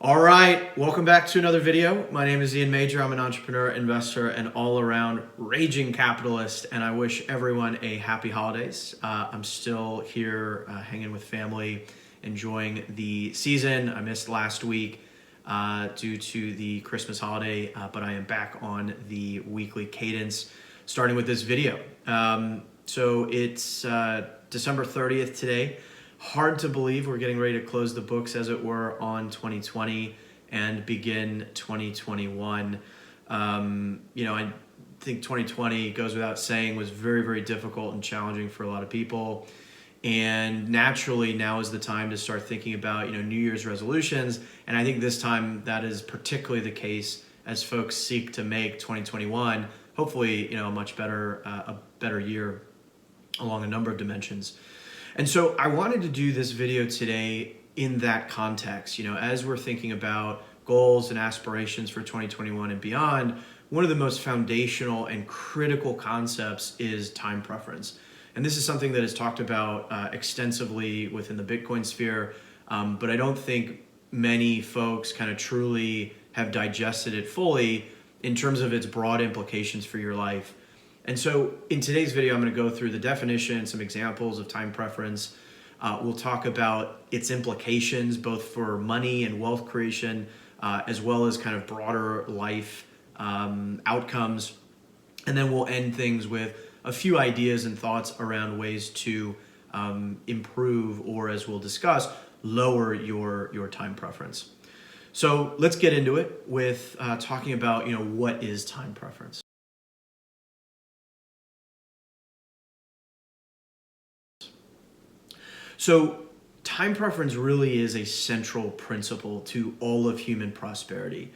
All right, welcome back to another video. My name is Ian Major. I'm an entrepreneur, investor, and all-around raging capitalist, and I wish everyone a happy holidays. I'm still here hanging with family, enjoying the season. I missed last week due to the Christmas holiday, but I am back on the weekly cadence, starting with this video. So it's December 30th today. Hard to believe we're getting ready to close the books, as it were, on 2020 and begin 2021. I think 2020, goes without saying, was very, very difficult and challenging for a lot of people. And naturally, now is the time to start thinking about, New Year's resolutions. And I think this time that is particularly the case as folks seek to make 2021, hopefully, a much better, a better year along a number of dimensions. And so I wanted to do this video today in that context. As we're thinking about goals and aspirations for 2021 and beyond, one of the most foundational and critical concepts is time preference. And this is something that is talked about extensively within the Bitcoin sphere, but I don't think many folks kind of truly have digested it fully in terms of its broad implications for your life. And so in today's video, I'm going to go through the definition, some examples of time preference. We'll talk about its implications, both for money and wealth creation, as well as kind of broader life outcomes. And then we'll end things with a few ideas and thoughts around ways to improve, or as we'll discuss, lower your time preference. So let's get into it with talking about, what is time preference. So time preference really is a central principle to all of human prosperity.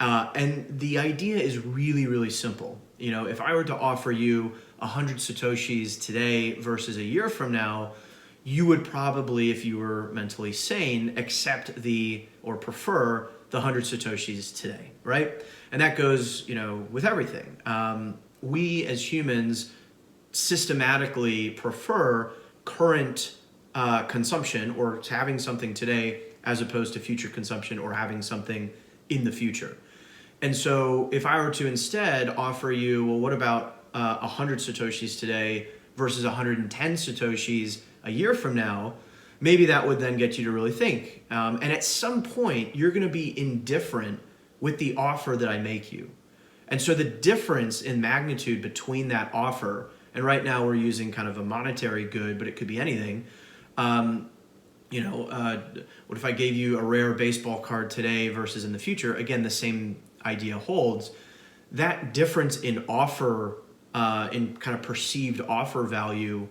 And the idea is really, really simple. If I were to offer you 100 Satoshis today versus a year from now, you would probably, if you were mentally sane, accept or prefer the 100 Satoshis today, right? And that goes, with everything. We as humans systematically prefer current consumption, or having something today, as opposed to future consumption or having something in the future. And so if I were to instead offer you, well, what about 100 Satoshis today versus 110 Satoshis a year from now, maybe that would then get you to really think. And at some point, you're going to be indifferent with the offer that I make you. And so the difference in magnitude between that offer, and right now we're using kind of a monetary good, but it could be anything. What if I gave you a rare baseball card today versus in the future? Again, the same idea holds. That difference in offer, in kind of perceived offer value,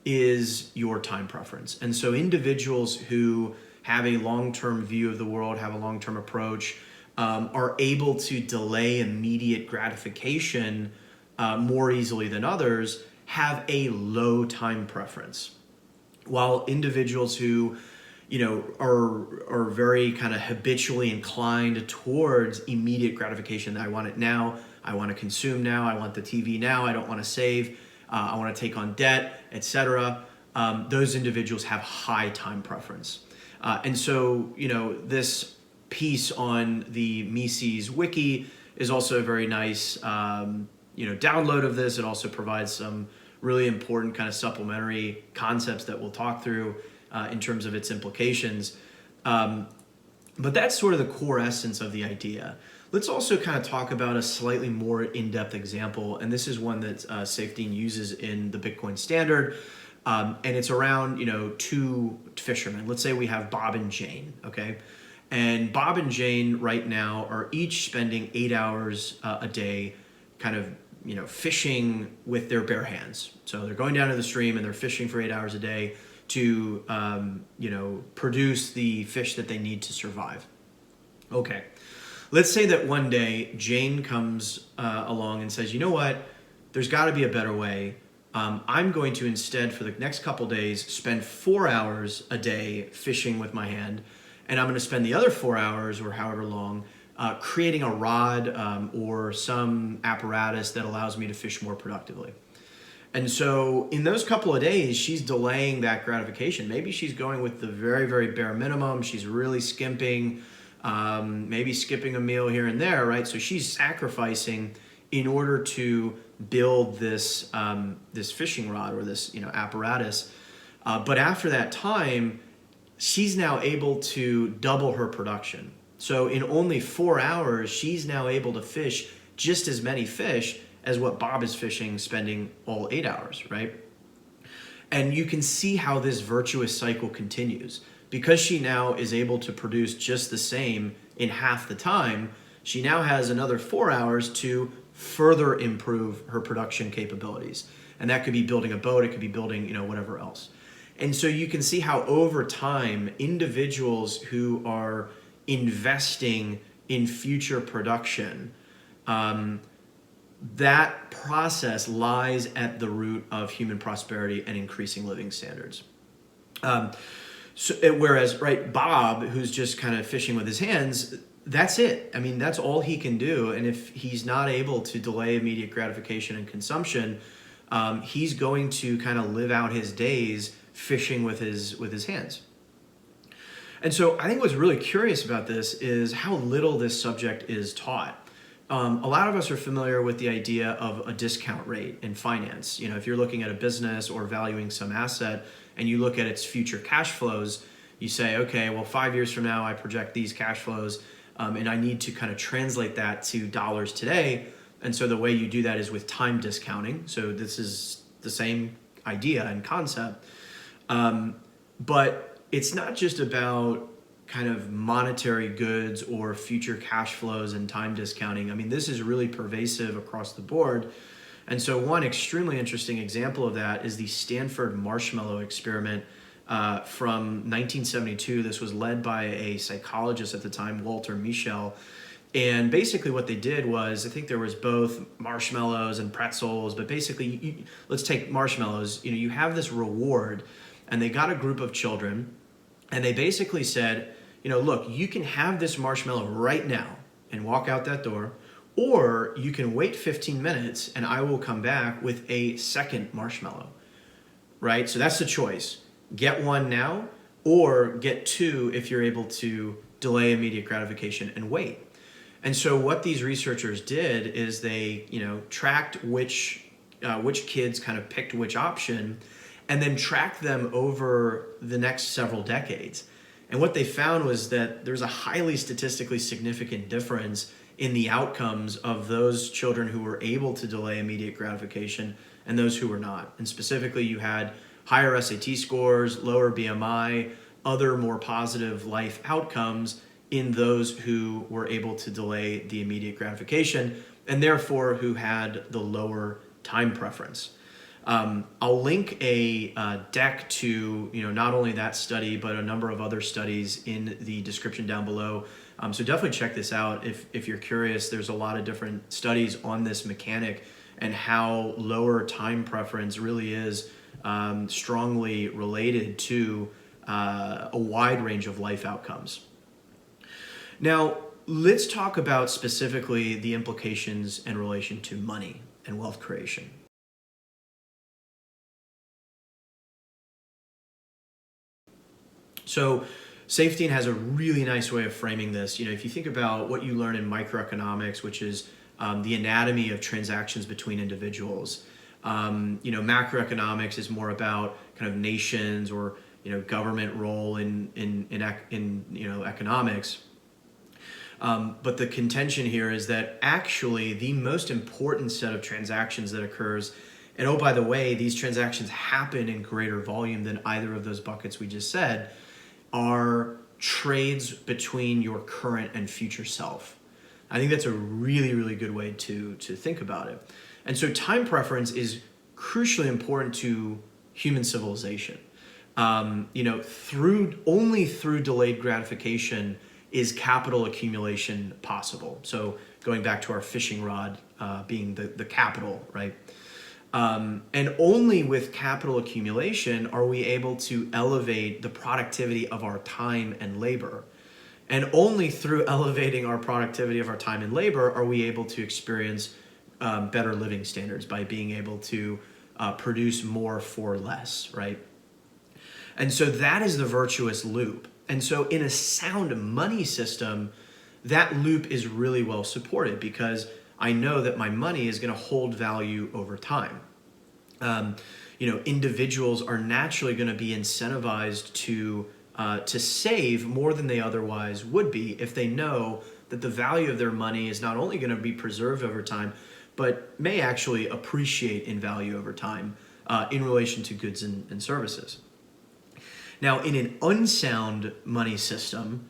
is your time preference. And so individuals who have a long-term view of the world, have a long-term approach, are able to delay immediate gratification more easily than others, have a low time preference. While individuals who, are very kind of habitually inclined towards immediate gratification, I want it now, I want to consume now, I want the TV now, I don't want to save, I want to take on debt, etc. Those individuals have high time preference. And so, this piece on the Mises wiki is also a very nice, download of this. It also provides some really important kind of supplementary concepts that we'll talk through in terms of its implications. But that's sort of the core essence of the idea. Let's also kind of talk about a slightly more in-depth example, and this is one that Safedine uses in the Bitcoin Standard, and it's around, two fishermen. Let's say we have Bob and Jane, okay? And Bob and Jane right now are each spending 8 hours a day kind of fishing with their bare hands. So they're going down to the stream and they're fishing for 8 hours a day to, produce the fish that they need to survive. Okay. Let's say that one day Jane comes along and says, you know what, there's got to be a better way. I'm going to instead, for the next couple days, spend 4 hours a day fishing with my hand, and I'm going to spend the other 4 hours, or however long, creating a rod or some apparatus that allows me to fish more productively. And so in those couple of days, she's delaying that gratification. Maybe she's going with the very, very bare minimum. She's really skimping. maybe skipping a meal here and there, right? So she's sacrificing in order to build this this fishing rod or this apparatus. But after that time, she's now able to double her production. So in only 4 hours, she's now able to fish just as many fish as what Bob is fishing, spending all 8 hours, right? And you can see how this virtuous cycle continues. Because she now is able to produce just the same in half the time, she now has another 4 hours to further improve her production capabilities. And that could be building a boat, it could be building, whatever else. And so you can see how over time, individuals who are investing in future production, that process lies at the root of human prosperity and increasing living standards. Whereas, right, Bob, who's just kind of fishing with his hands, that's it. I mean, that's all he can do. And if he's not able to delay immediate gratification and consumption, he's going to kind of live out his days fishing with his hands. And so I think what's really curious about this is how little this subject is taught. A lot of us are familiar with the idea of a discount rate in finance. If you're looking at a business or valuing some asset and you look at its future cash flows, you say, okay, well, 5 years from now, I project these cash flows, and I need to kind of translate that to dollars today. And so the way you do that is with time discounting. So this is the same idea and concept. But it's not just about kind of monetary goods or future cash flows and time discounting. I mean, this is really pervasive across the board. And so one extremely interesting example of that is the Stanford marshmallow experiment from 1972. This was led by a psychologist at the time, Walter Mischel. And basically what they did was, I think there was both marshmallows and pretzels, but basically, let's take marshmallows. You have this reward, and they got a group of children, and they basically said, look, you can have this marshmallow right now and walk out that door, or you can wait 15 minutes and I will come back with a second marshmallow, right? So that's the choice. Get one now, or get two if you're able to delay immediate gratification and wait. And so what these researchers did is they, tracked which kids kind of picked which option, and then tracked them over the next several decades. And what they found was that there's a highly statistically significant difference in the outcomes of those children who were able to delay immediate gratification and those who were not. And specifically, you had higher SAT scores, lower BMI, other more positive life outcomes in those who were able to delay the immediate gratification, and therefore who had the lower time preference. I'll link a deck to not only that study, but a number of other studies in the description down below. So definitely check this out if you're curious. There's a lot of different studies on this mechanic and how lower time preference really is strongly related to a wide range of life outcomes. Now, let's talk about specifically the implications in relation to money and wealth creation. So Safety has a really nice way of framing this. If you think about what you learn in microeconomics, which is the anatomy of transactions between individuals, macroeconomics is more about kind of nations or government role in economics. But the contention here is that actually the most important set of transactions that occurs, and oh, by the way, these transactions happen in greater volume than either of those buckets we just said, are trades between your current and future self. I think that's a really, really good way to think about it. And so time preference is crucially important to human civilization. Only through delayed gratification is capital accumulation possible. So going back to our fishing rod being the capital, right? And only with capital accumulation are we able to elevate the productivity of our time and labor. And only through elevating our productivity of our time and labor are we able to experience better living standards by being able to produce more for less, right? And so that is the virtuous loop. And so in a sound money system, that loop is really well supported because I know that my money is going to hold value over time. Individuals are naturally going to be incentivized to save more than they otherwise would be if they know that the value of their money is not only going to be preserved over time, but may actually appreciate in value over time in relation to goods and services. Now, in an unsound money system,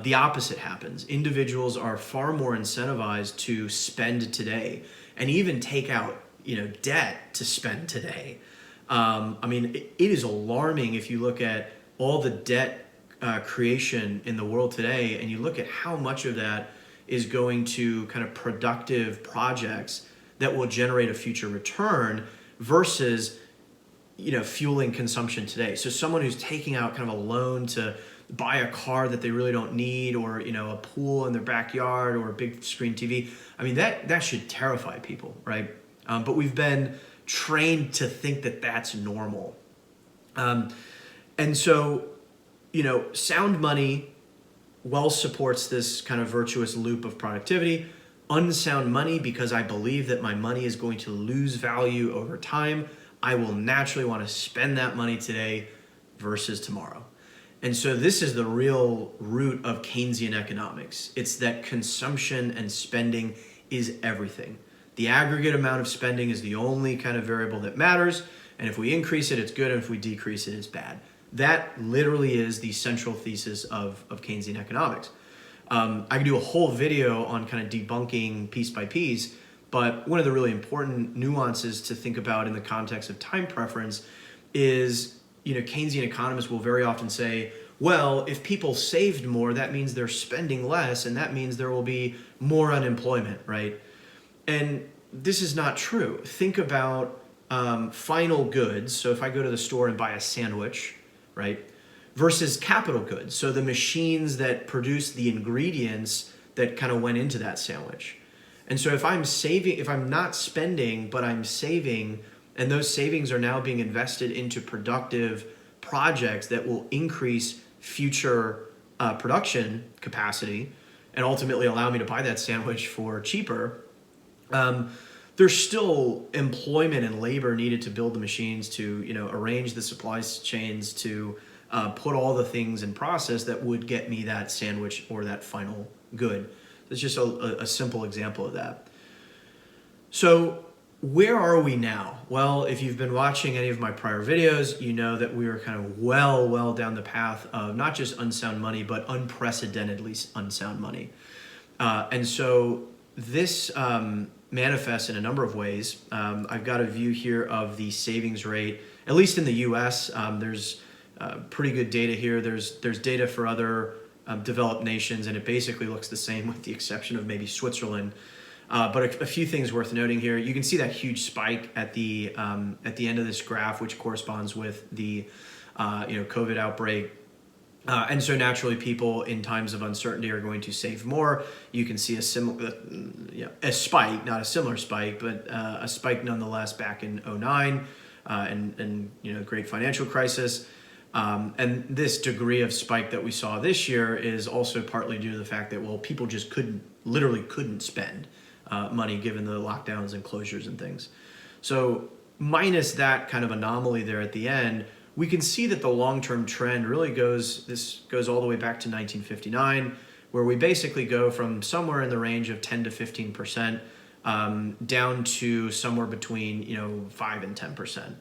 the opposite happens. Individuals are far more incentivized to spend today and even take out, debt to spend today. It is alarming if you look at all the debt creation in the world today, and you look at how much of that is going to kind of productive projects that will generate a future return versus, fueling consumption today. So someone who's taking out kind of a loan to buy a car that they really don't need, or a pool in their backyard, or a big screen TV. That should terrify people, right? But we've been trained to think that that's normal. And so, sound money well supports this kind of virtuous loop of productivity. Unsound money, because I believe that my money is going to lose value over time, I will naturally want to spend that money today versus tomorrow. And so this is the real root of Keynesian economics. It's that consumption and spending is everything. The aggregate amount of spending is the only kind of variable that matters. And if we increase it, it's good. And if we decrease it, it's bad. That literally is the central thesis of Keynesian economics. I could do a whole video on kind of debunking piece by piece, but one of the really important nuances to think about in the context of time preference is, Keynesian economists will very often say, well, if people saved more, that means they're spending less, and that means there will be more unemployment, right? And this is not true. Think about final goods. So if I go to the store and buy a sandwich, right, versus capital goods. So the machines that produce the ingredients that kind of went into that sandwich. And so if I'm not spending, but I'm saving, and those savings are now being invested into productive projects that will increase future production capacity and ultimately allow me to buy that sandwich for cheaper, there's still employment and labor needed to build the machines, to arrange the supply chains, to put all the things in process that would get me that sandwich or that final good. It's just a simple example of that. So where are we now? Well, if you've been watching any of my prior videos, you know that we are kind of well down the path of not just unsound money, but unprecedentedly unsound money. And so this manifests in a number of ways. I've got a view here of the savings rate, at least in the US. There's pretty good data here. There's data for other developed nations, and it basically looks the same with the exception of maybe Switzerland. But a few things worth noting here. You can see that huge spike at the end of this graph, which corresponds with the COVID outbreak. And so naturally, people in times of uncertainty are going to save more. You can see a spike, not a similar spike, but a spike nonetheless back in 2009 and great financial crisis. And this degree of spike that we saw this year is also partly due to the fact that, people just literally couldn't spend money given the lockdowns and closures and things. So minus that kind of anomaly there at the end, we can see that the long-term trend really goes all the way back to 1959, where we basically go from somewhere in the range of 10 to 15% down to somewhere between 5 and 10%.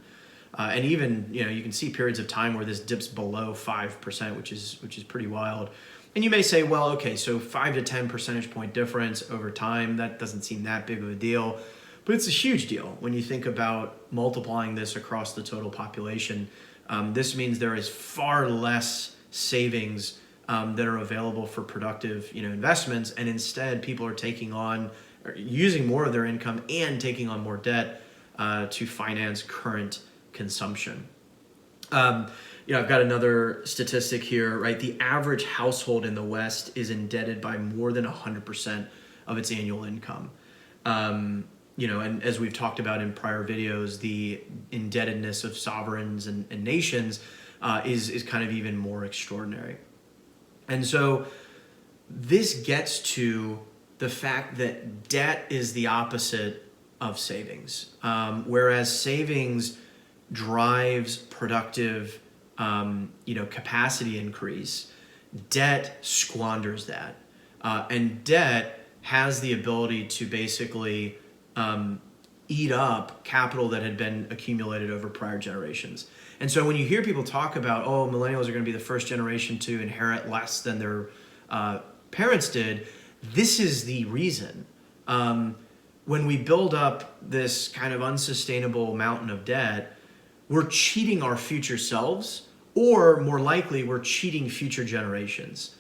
And even you can see periods of time where this dips below 5%, which is pretty wild. And you may say, well, okay, so 5 to 10 percentage point difference over time, that doesn't seem that big of a deal. But it's a huge deal when you think about multiplying this across the total population. This means there is far less savings that are available for productive investments, and instead people are using more of their income and taking on more debt to finance current consumption. I've got another statistic here, right? The average household in the West is indebted by more than 100% of its annual income. And as we've talked about in prior videos, the indebtedness of sovereigns and nations is kind of even more extraordinary. And so this gets to the fact that debt is the opposite of savings. Whereas savings drives productive, capacity increase, debt squanders that. And debt has the ability to basically eat up capital that had been accumulated over prior generations. And so when you hear people talk about, oh, millennials are going to be the first generation to inherit less than their parents did, this is the reason. When we build up this kind of unsustainable mountain of debt, we're cheating our future selves, or more likely, we're cheating future generations.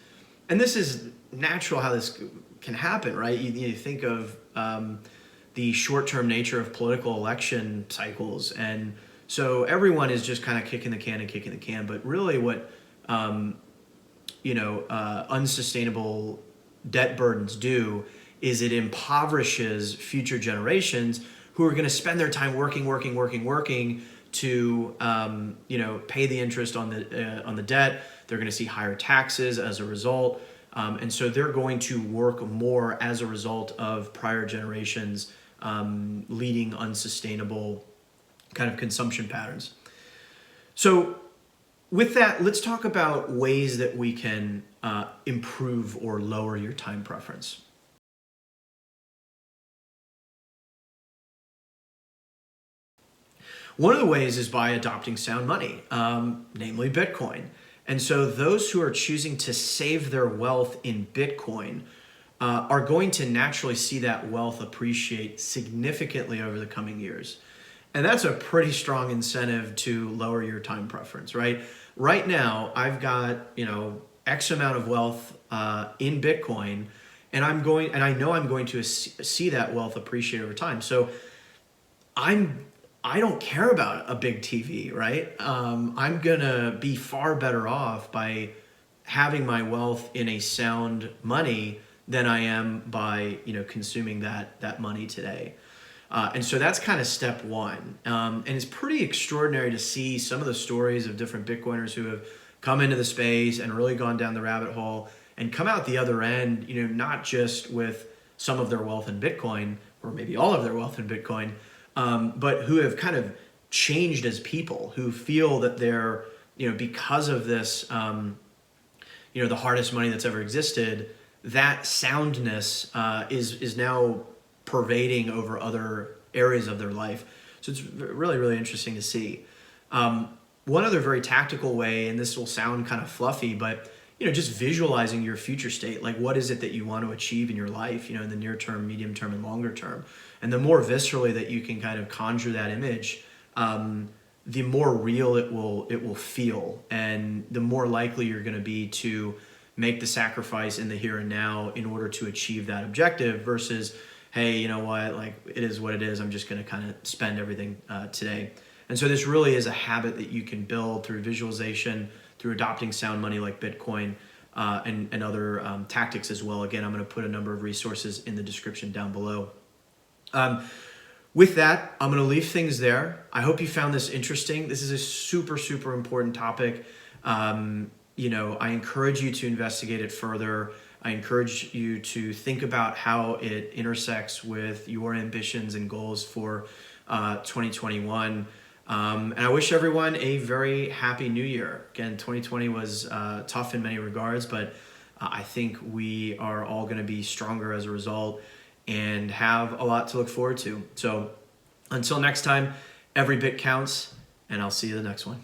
And this is natural how this can happen, right? You think of the short-term nature of political election cycles, and so everyone is just kind of kicking the can. But really, what unsustainable debt burdens do is it impoverishes future generations who are going to spend their time working to pay the interest on the debt. They're going to see higher taxes as a result, and so they're going to work more as a result of prior generations leading unsustainable kind of consumption patterns. So with that, let's talk about ways that we can improve or lower your time preference. One of the ways is by adopting sound money, namely Bitcoin. And so those who are choosing to save their wealth in Bitcoin are going to naturally see that wealth appreciate significantly over the coming years. And that's a pretty strong incentive to lower your time preference, right? Right now, I've got, X amount of wealth in Bitcoin, and I know I'm going to see that wealth appreciate over time. So I don't care about a big TV, right? I'm gonna be far better off by having my wealth in a sound money than I am by consuming that money today. And so that's kind of step one. And it's pretty extraordinary to see some of the stories of different Bitcoiners who have come into the space and really gone down the rabbit hole and come out the other end, not just with some of their wealth in Bitcoin, or maybe all of their wealth in Bitcoin, but who have kind of changed as people, who feel that they're, because of this, the hardest money that's ever existed, that soundness is now pervading over other areas of their life. So it's really, really interesting to see. One other very tactical way, and this will sound kind of fluffy, but just visualizing your future state, like what is it that you want to achieve in your life, in the near term, medium term, and longer term. And the more viscerally that you can kind of conjure that image, the more real it will feel, and the more likely you're going to be to make the sacrifice in the here and now in order to achieve that objective versus, hey, you know what, like it is what it is. I'm just going to kind of spend everything today. And so this really is a habit that you can build through visualization, through adopting sound money like Bitcoin, and other tactics as well. Again, I'm going to put a number of resources in the description down below. With that, I'm going to leave things there. I hope you found this interesting. This is a super, super important topic. I encourage you to investigate it further. I encourage you to think about how it intersects with your ambitions and goals for 2021. And I wish everyone a very happy new year. Again, 2020 was tough in many regards, but I think we are all going to be stronger as a result and have a lot to look forward to. So until next time, every bit counts, and I'll see you the next one.